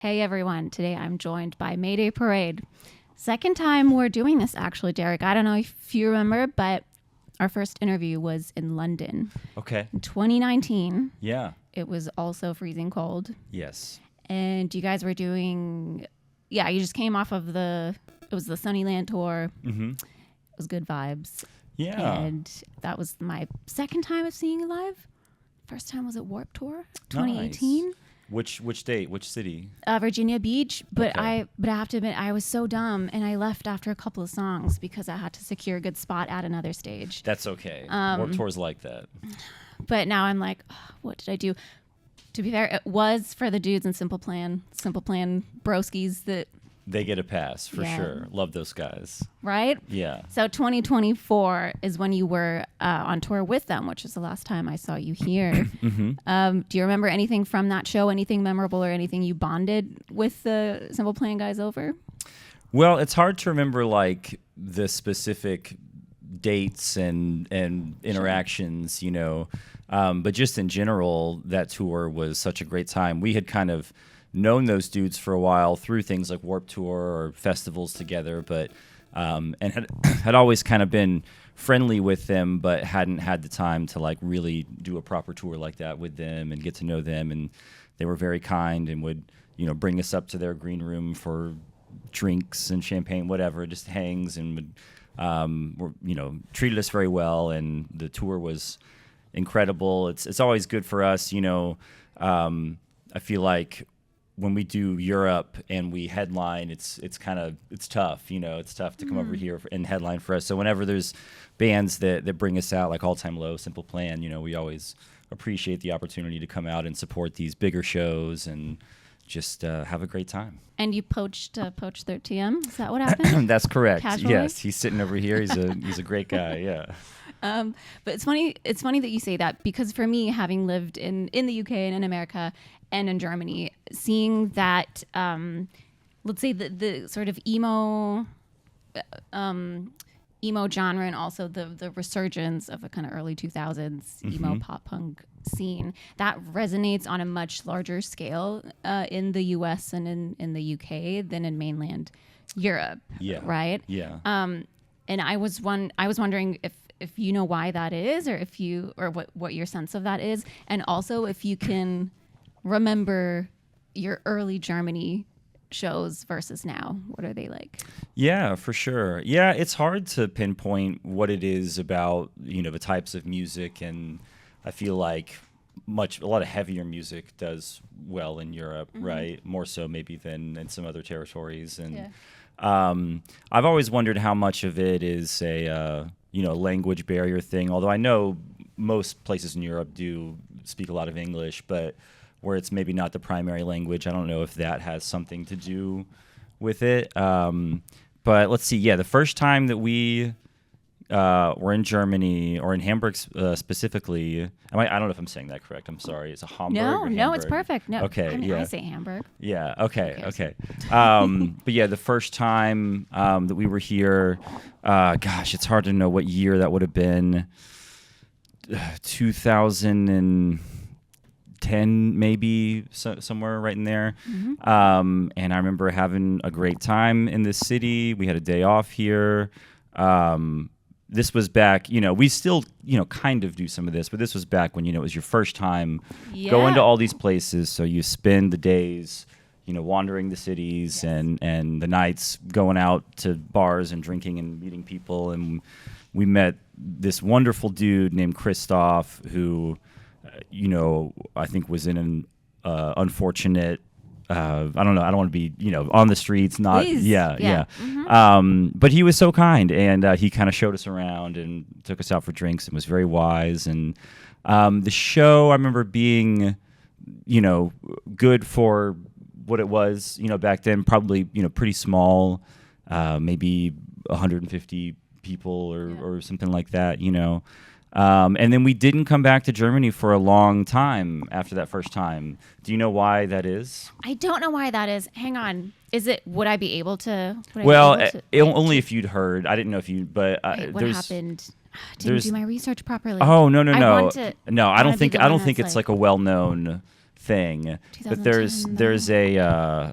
Hey everyone, today I'm joined by Mayday Parade. Second time we're doing this actually, Derek. I don't know if you remember, but our first interview was in London Okay. in 2019. Yeah. It was also freezing cold. Yes. And you guys were doing, you just came off of it was the Sunnyland tour. Mm-hmm. It was good vibes. Yeah. And that was my second time of seeing you live. First time was at Warped Tour, 2018. Nice. Which date? Which city? Virginia Beach, but Okay. I have to admit I was so dumb and I left after a couple of songs because I had to secure a good spot at another stage. That's okay. Warped Tour's like that. But now I'm like, "Ugh, what did I do?" To be fair, it was for the dudes in Simple Plan broskies that, They get a pass for Yeah. sure. Love those guys. right? Yeah. So 2024 is when you were on tour with them, which is the last time I saw you here. Do you remember anything from that show? Anything memorable or anything you bonded with the Simple Plan guys over? Well, it's hard to remember like the specific dates and interactions, but just in general, that tour was such a great time. We had kind of known those dudes for a while through things like Warped Tour or festivals together, but and had always kind of been friendly with them, but hadn't had the time to like really do a proper tour like that with them and get to know them. And they were very kind and would bring us up to their green room for drinks and champagne, whatever, just hangs, and would treated us very well. And the tour was incredible. It's always good for us, I feel like when we do Europe and we headline, it's tough, it's tough to come over here and headline for us. So whenever there's bands that bring us out, like All Time Low, Simple Plan, we always appreciate the opportunity to come out and support these bigger shows and just have a great time. And you poached their TM? Is that what happened? That's correct. Casually? Yes, he's sitting over here. He's a great guy. Yeah. But it's funny that you say that, because for me, having lived in the UK and in America and in Germany, seeing that, let's say the sort of emo genre, and also the resurgence of a kind of early 2000s emo pop punk scene, that resonates on a much larger scale in the US and in the UK than in mainland Europe. Yeah. Right? Yeah. And I was wondering if you know why that is, or what your sense of that is, and also if you can remember your early Germany shows versus now. What are they like? Yeah, for sure. Yeah, it's hard to pinpoint what it is about, the types of music, and I feel like a lot of heavier music does well in Europe, right? More so maybe than in some other territories. And I've always wondered how much of it is a language barrier thing, although I know most places in Europe do speak a lot of English, but where it's maybe not the primary language, I don't know if that has something to do with it. But let's see. Yeah, the first time that we were in Germany, or in Hamburg specifically, I don't know if I'm saying that correct. I'm sorry. It's a Hamburg. No, it's perfect. No, Okay, I say Hamburg. Yeah. Okay. But yeah, the first time that we were here, it's hard to know what year that would have been. 2010, maybe, somewhere right in there. And I remember having a great time in this city. We had a day off here. This was back, we still, kind of do some of this, but this was back when, it was your first time going to all these places. So you spend the days, wandering the cities, and the nights going out to bars and drinking and meeting people. And we met this wonderful dude named Christoph, who, I think was in an unfortunate, I don't know, I don't want to be, on the streets, not, Please. Yeah. But he was so kind, and he kind of showed us around and took us out for drinks and was very wise. And the show, I remember being, good for what it was, back then, probably, pretty small, maybe 150 people or something like that, and then we didn't come back to Germany for a long time after that first time. Do you know why that is? I don't know why that is. Hang on. Would I be able to? Only if you'd heard. I didn't know if you, but wait, what happened? Didn't do my research properly. Oh, no. I No, I don't think it's it's like a well-known thing. But 2010, there's a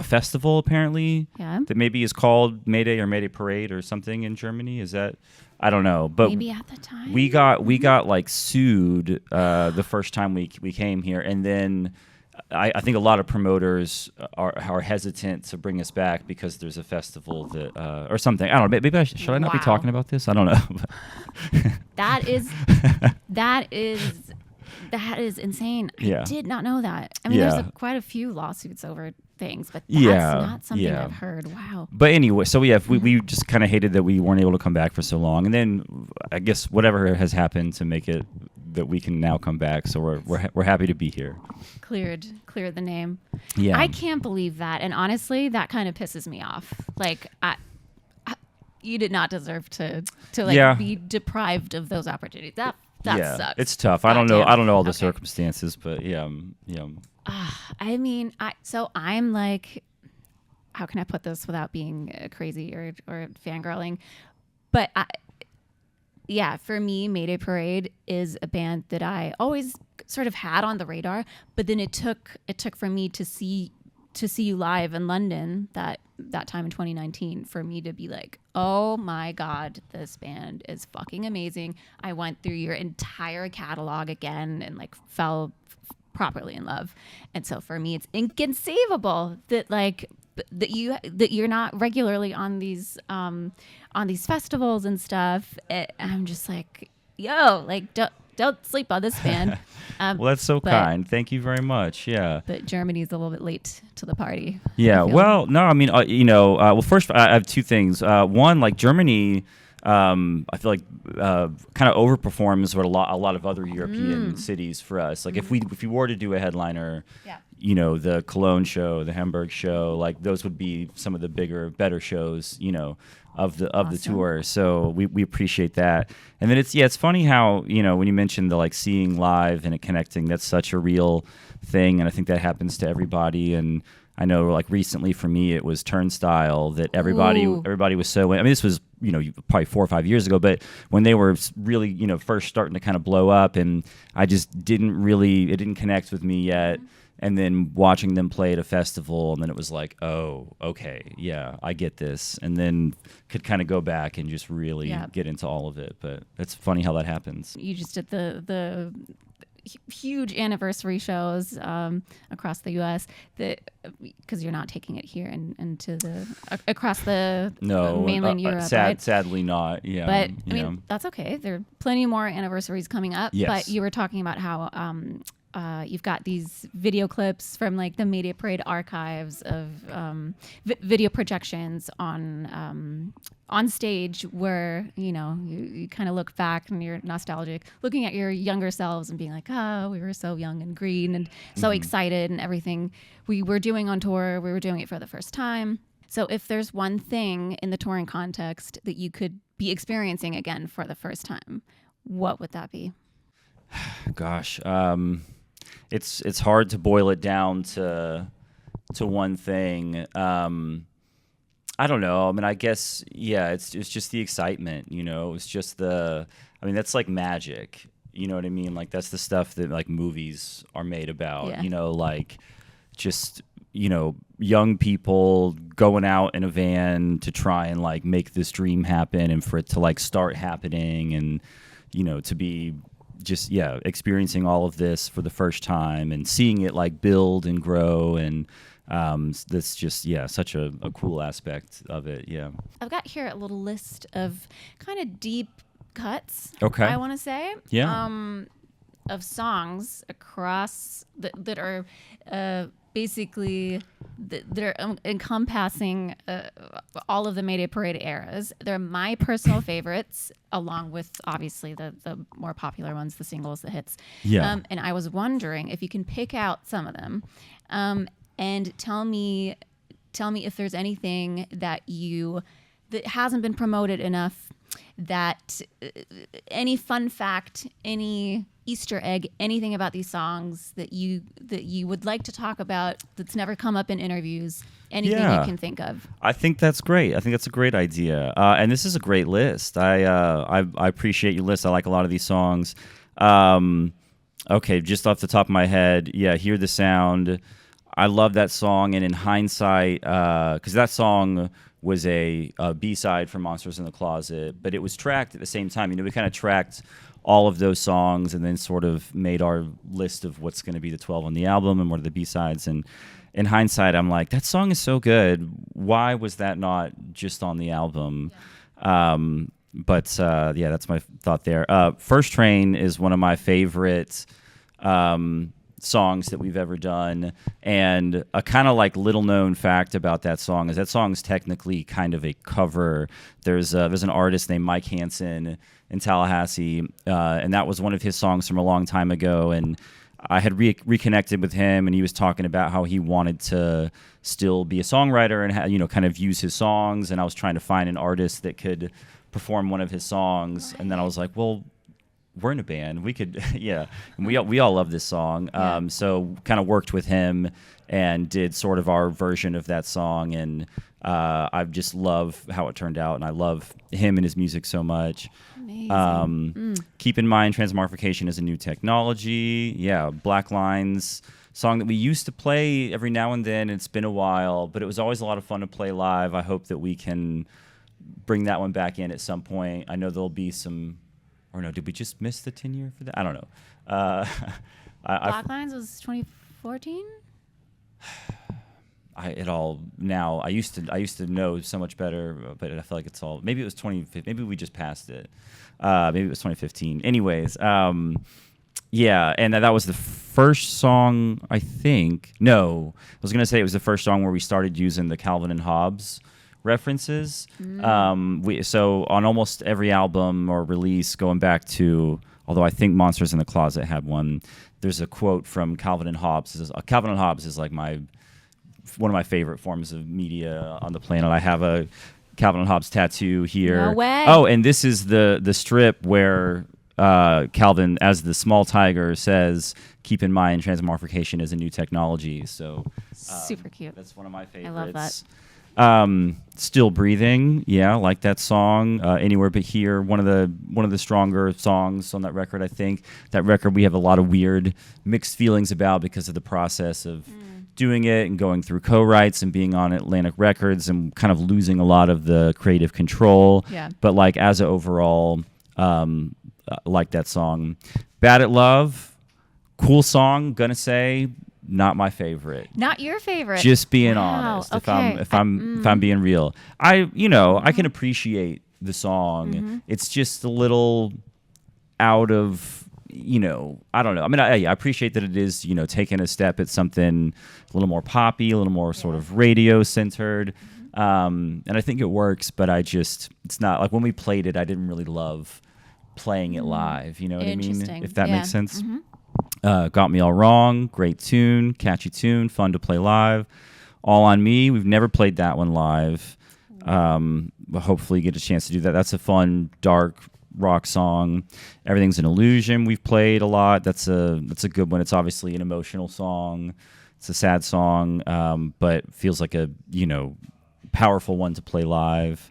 festival apparently Yeah. that maybe is called Mayday or Mayday Parade or something in Germany. Is that? I don't know, but Maybe at the time. we got like sued the first time we came here, and then I think a lot of promoters are hesitant to bring us back because there's a festival that or something. I don't know. Maybe should I not be Wow. talking about this? I don't know. That is insane. Yeah. I did not know that. I mean, Yeah. there's quite a few lawsuits over things, but that's Yeah, not something yeah. I've heard. Wow. But anyway, so yeah, we just kind of hated that we weren't able to come back for so long, and then I guess whatever has happened to make it that we can now come back. So we're happy to be here. Cleared the name. Yeah. I can't believe that. And honestly, that kind of pisses me off. Like, you did not deserve to like Yeah. be deprived of those opportunities. That yeah, sucks. it's tough. I don't know all the Okay. circumstances, but yeah. I mean, I'm like, how can I put this without being crazy or fangirling? But yeah, for me, Mayday Parade is a band that I always sort of had on the radar. But then it took for me to see you live in London that time in 2019 for me to be like, oh my God, this band is fucking amazing. I went through your entire catalog again and like fell properly in love. And so for me, it's inconceivable that like that you're not regularly on these festivals and stuff. I'm just like, yo, like don't sleep on this band. Well, that's so kind. Thank you very much. Yeah. But Germany's a little bit late to the party. Yeah. I feel. Well, no, I mean, well, first I have two things. One, like Germany, I feel like kind of overperforms what a lot of other European cities for us. Like if we were to do a headliner, Yeah. The Cologne show, the Hamburg show, like those would be some of the better shows, of the Awesome. tour. So we appreciate that. And then it's funny how, when you mentioned the like seeing live and it connecting, that's such a real thing. And I think that happens to everybody. And I know like recently for me, it was Turnstile that everybody was so, I mean, this was, probably 4 or 5 years ago, but when they were really, first starting to kind of blow up, and I just it didn't connect with me yet. And then watching them play at a festival, and then it was like, oh, okay, yeah, I get this. And then could kind of go back and just really get into all of it. But it's funny how that happens. You just did the huge anniversary shows across the U.S. because you're not taking it here into across the mainland Europe, right? Sadly not. Yeah, but I mean that's okay. There are plenty more anniversaries coming up. Yes. But you were talking about how you've got these video clips from like the Mayday Parade archives of video projections on stage where you kind of look back and you're nostalgic, looking at your younger selves and being like, oh, we were so young and green and so excited, and everything we were doing on tour, we were doing it for the first time. So if there's one thing in the touring context that you could be experiencing again for the first time, what would that be? Gosh, it's hard to boil it down to one thing. I don't know. I mean, I guess it's just the excitement. It's just that's like magic. You know what I mean? Like that's the stuff that like movies are made about. Yeah. Like just young people going out in a van to try and like make this dream happen, and for it to like start happening, and to be just experiencing all of this for the first time and seeing it like build and grow, and that's just such a cool aspect of it. I've got here a little list of kind of deep cuts. Okay. I want to say of songs across that are basically they're encompassing all of the Mayday Parade eras. They're my personal favorites, along with obviously the more popular ones, the singles, the hits. And I was wondering if you can pick out some of them, and tell me if there's anything that hasn't been promoted enough, that any fun fact, any Easter egg, anything about these songs that you would like to talk about that's never come up in interviews, anything you can think of. I think that's great. I think that's a great idea. And this is a great list. I appreciate your list. I like a lot of these songs. Okay, just off the top of my head, yeah, Hear the Sound. I love that song, and in hindsight, because that song was a B-side for Monsters in the Closet, but it was tracked at the same time. We kind of tracked all of those songs and then sort of made our list of what's going to be the 12 on the album and what are the B-sides. And in hindsight, I'm like, that song is so good. Why was that not just on the album? Yeah. Yeah, that's my thought there. First Train is one of my favorite songs that we've ever done, and a kind of like little known fact about that song is that song's technically kind of a cover. There's an artist named Mike Hansen in Tallahassee, and that was one of his songs from a long time ago, and I had reconnected with him, and he was talking about how he wanted to still be a songwriter and kind of use his songs, and I was trying to find an artist that could perform one of his songs, and then I was like, well, we're in a band. We could, yeah. And we all love this song. Yeah. So kind of worked with him and did sort of our version of that song. And I just love how it turned out. And I love him and his music so much. Amazing. Keep in mind, transmogrification is a new technology. Yeah. Black Lines, song that we used to play every now and then. It's been a while, but it was always a lot of fun to play live. I hope that we can bring that one back in at some point. I know there'll be some... Or no, did we just miss the 10-year for that? I don't know. Black Lines was 2014. I used to know so much better, but I feel like it's all, maybe it was 2015. Maybe we just passed it. Maybe it was 2015. Anyways, yeah, and that was the first song, I think. No, I was gonna say it was the first song where we started using the Calvin and Hobbes references. So on almost every album or release going back to, although I think Monsters in the Closet had one, there's a quote from Calvin and Hobbes. Calvin and Hobbes is like one of my favorite forms of media on the planet. I have a Calvin and Hobbes tattoo here. No way. Oh, and this is the strip where Calvin, as the small tiger, says, keep in mind transmogrification is a new technology. So super cute. That's one of my favorites. I love that. Still Breathing, yeah, like that song. Anywhere But Here, one of the stronger songs on that record. I think that record we have a lot of weird mixed feelings about because of the process of doing it and going through co-writes and being on Atlantic Records and kind of losing a lot of the creative control. Yeah. But like as a overall, like that song. Bad at Love, cool song. Gonna say. Not my favorite. Not your favorite. Just being wow. honest. Okay. If I'm being real, I can appreciate the song. It's just a little out of, I don't know. I mean, I appreciate that it is, taking a step at something a little more poppy, a little more sort of radio centered. And I think it works, but it's not like when we played it, I didn't really love playing it live. You know what I mean? If that makes sense. Got Me All Wrong, great tune, catchy tune, fun to play live. All on Me, we've never played that one live. But hopefully get a chance to do that. That's a fun, dark rock song. Everything's an Illusion, we've played a lot. That's a good one. It's obviously an emotional song. It's a sad song, but feels like a, powerful one to play live.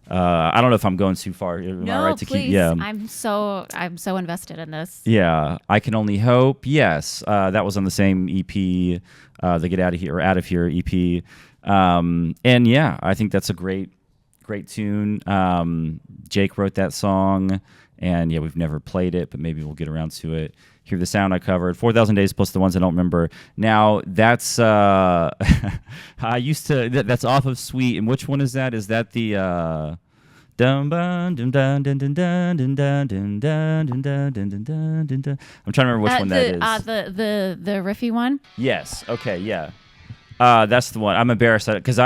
I don't know if I'm going too far. Am I right to please. keep? Yeah, I'm so invested in this. Yeah, I Can Only Hope. Yes, that was on the same EP, the Get Out of Here or Out of Here EP. And yeah, I think that's a great tune. Jake wrote that song, and yeah, we've never played it, but maybe we'll get around to it. Hear the Sound I covered. 4,000 Days plus the ones I don't remember. Now that's I used to. That's off of Sweet. And which one is that? Is that the dum dum dum dum dum dum dum dum dum dum dum dum? I'm trying to remember which one that is. The riffy one. Yes. Okay. Yeah. That's the one. I'm embarrassed at it because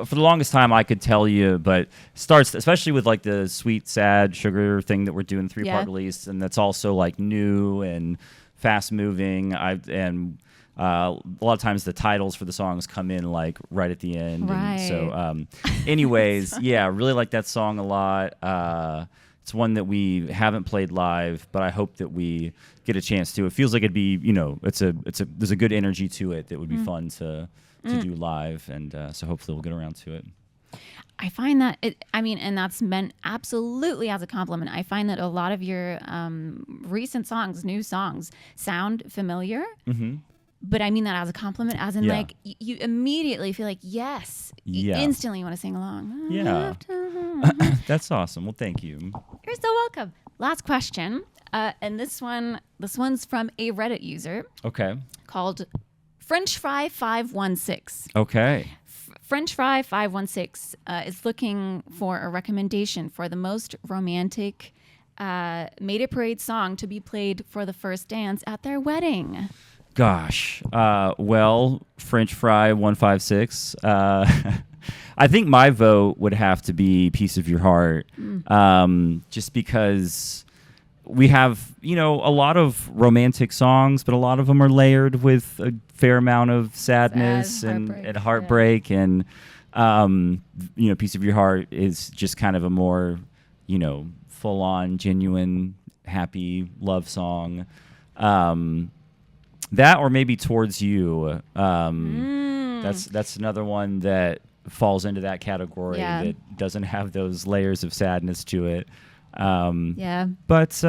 for the longest time I could tell you, but starts especially with like the Sweet Sad Sugar thing that we're doing 3-part release, and that's also like new and fast moving. A lot of times the titles for the songs come in like right at the end. Right. And so, anyways, yeah, really like that song a lot. It's one that we haven't played live, but I hope that we get a chance to. It feels like it'd be, there's a good energy to it that would be fun to do live, and so hopefully we'll get around to it. I find that and that's meant absolutely as a compliment. I find that a lot of your recent songs, new songs, sound familiar. Mm-hmm. But I mean that as a compliment, as in like you immediately feel like yes, instantly you want to sing along. Yeah, that's awesome. Well, thank you. You're so welcome. Last question, and this one's from a Reddit user. Okay. Called French Fry 516. Okay. French Fry 516 is looking for a recommendation for the most romantic Mayday Parade song to be played for the first dance at their wedding. Gosh. Well, French Fry 156. I think my vote would have to be Piece of Your Heart. Just because we have, a lot of romantic songs, but a lot of them are layered with a fair amount of sadness and heartbreak. And, Piece of Your Heart is just kind of a more, full on, genuine, happy love song. That or maybe Towards You. That's another one that falls into that category that doesn't have those layers of sadness to it. But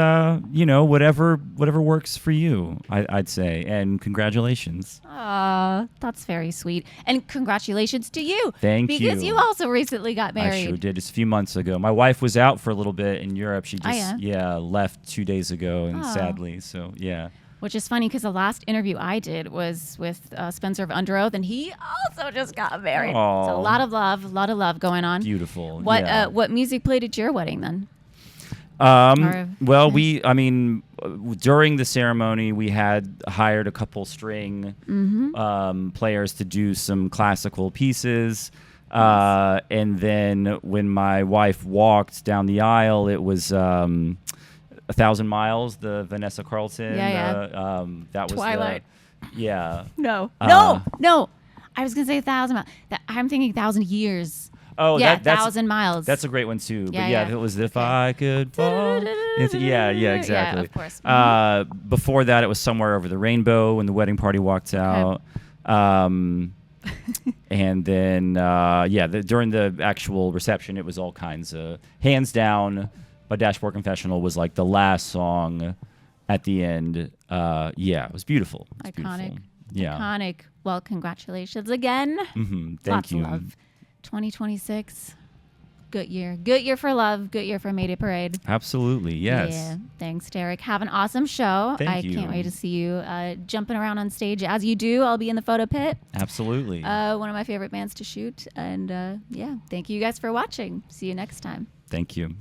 whatever works for you, I'd say. And congratulations. That's very sweet. And congratulations to you. Thank you. Because you also recently got married. I sure did. It's a few months ago. My wife was out for a little bit in Europe. She just left 2 days ago, and sadly, so yeah. Which is funny because the last interview I did was with Spencer of Under Oath, and he also just got married. Aww. So a lot of love going on. Beautiful. What music played at your wedding then? During the ceremony, we had hired a couple string players to do some classical pieces. And then when my wife walked down the aisle, it was 1,000 Miles, the Vanessa Carlton. That was Twilight. No. No. I was going to say 1,000 miles. I'm thinking 1,000 years. Oh, yeah, that's 1,000 miles. That's a great one too. But if it was If I Could Fall. Exactly. Yeah, of course. Before that, it was Somewhere Over the Rainbow when the wedding party walked out. And then, during the actual reception, it was all kinds of hands down. My Dashboard Confessional was like the last song at the end. It was beautiful. It's iconic. Beautiful. Yeah. Iconic. Well, congratulations again. Thank Lots you. Of love. 2026. Good year. Good year for love. Good year for Mayday Parade. Absolutely. Yes. Yeah. Thanks, Derek. Have an awesome show. Thank you. I can't wait to see you jumping around on stage as you do. I'll be in the photo pit. Absolutely. One of my favorite bands to shoot. And thank you guys for watching. See you next time. Thank you.